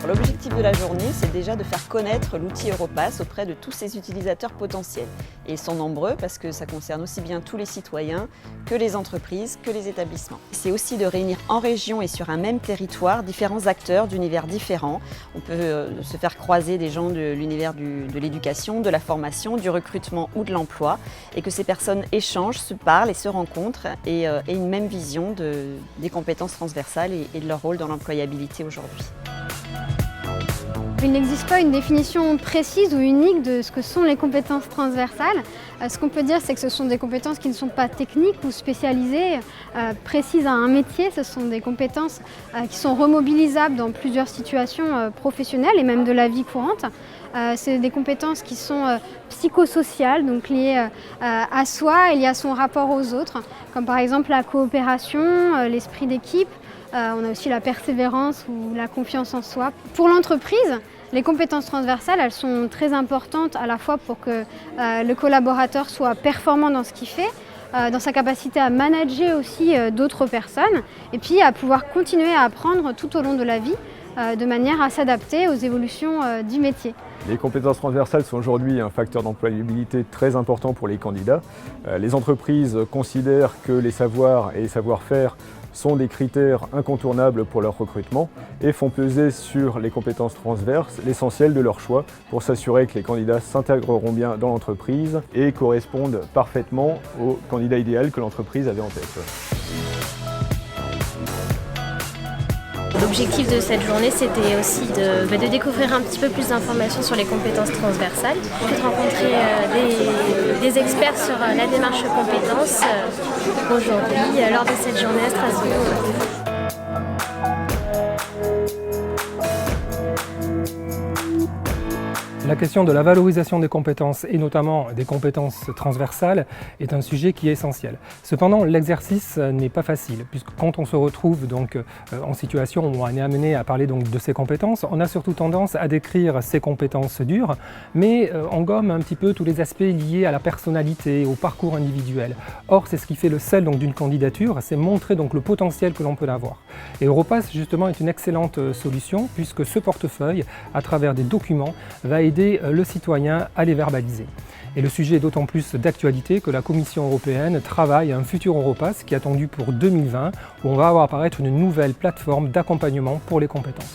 L'objectif de la journée, c'est déjà de faire connaître l'outil Europass auprès de tous ses utilisateurs potentiels. Et ils sont nombreux parce que ça concerne aussi bien tous les citoyens que les entreprises, que les établissements. C'est aussi de réunir en région et sur un même territoire différents acteurs d'univers différents. On peut se faire croiser des gens de l'univers de l'éducation, de la formation, du recrutement ou de l'emploi et que ces personnes échangent, se parlent et se rencontrent et aient une même vision des compétences transversales et de leur rôle dans l'employabilité aujourd'hui. Il n'existe pas une définition précise ou unique de ce que sont les compétences transversales. Ce qu'on peut dire, c'est que ce sont des compétences qui ne sont pas techniques ou spécialisées, précises à un métier. Ce sont des compétences qui sont remobilisables dans plusieurs situations professionnelles et même de la vie courante. C'est des compétences qui sont psychosociales, donc liées à soi et liées à son rapport aux autres, comme par exemple la coopération, l'esprit d'équipe. On a aussi la persévérance ou la confiance en soi. Pour l'entreprise, les compétences transversales, elles sont très importantes à la fois pour que le collaborateur soit performant dans ce qu'il fait, dans sa capacité à manager aussi d'autres personnes et puis à pouvoir continuer à apprendre tout au long de la vie de manière à s'adapter aux évolutions du métier. Les compétences transversales sont aujourd'hui un facteur d'employabilité très important pour les candidats. Les entreprises considèrent que les savoirs et les savoir-faire sont des critères incontournables pour leur recrutement et font peser sur les compétences transverses l'essentiel de leur choix pour s'assurer que les candidats s'intégreront bien dans l'entreprise et correspondent parfaitement au candidat idéal que l'entreprise avait en tête. L'objectif de cette journée, c'était aussi de découvrir un petit peu plus d'informations sur les compétences transversales, puis de rencontrer des experts sur la démarche compétences aujourd'hui, lors de cette journée à Strasbourg. La question de la valorisation des compétences, et notamment des compétences transversales, est un sujet qui est essentiel. Cependant, l'exercice n'est pas facile, puisque quand on se retrouve donc en situation où on est amené à parler donc de ces compétences, on a surtout tendance à décrire ces compétences dures, mais on gomme un petit peu tous les aspects liés à la personnalité, au parcours individuel. Or, c'est ce qui fait le sel donc d'une candidature, c'est montrer donc le potentiel que l'on peut avoir. Et Europass, justement, est une excellente solution, puisque ce portefeuille, à travers des documents, va aider le citoyen à les verbaliser. Et le sujet est d'autant plus d'actualité que la Commission européenne travaille à un futur Europass qui est attendu pour 2020, où on va voir apparaître une nouvelle plateforme d'accompagnement pour les compétences.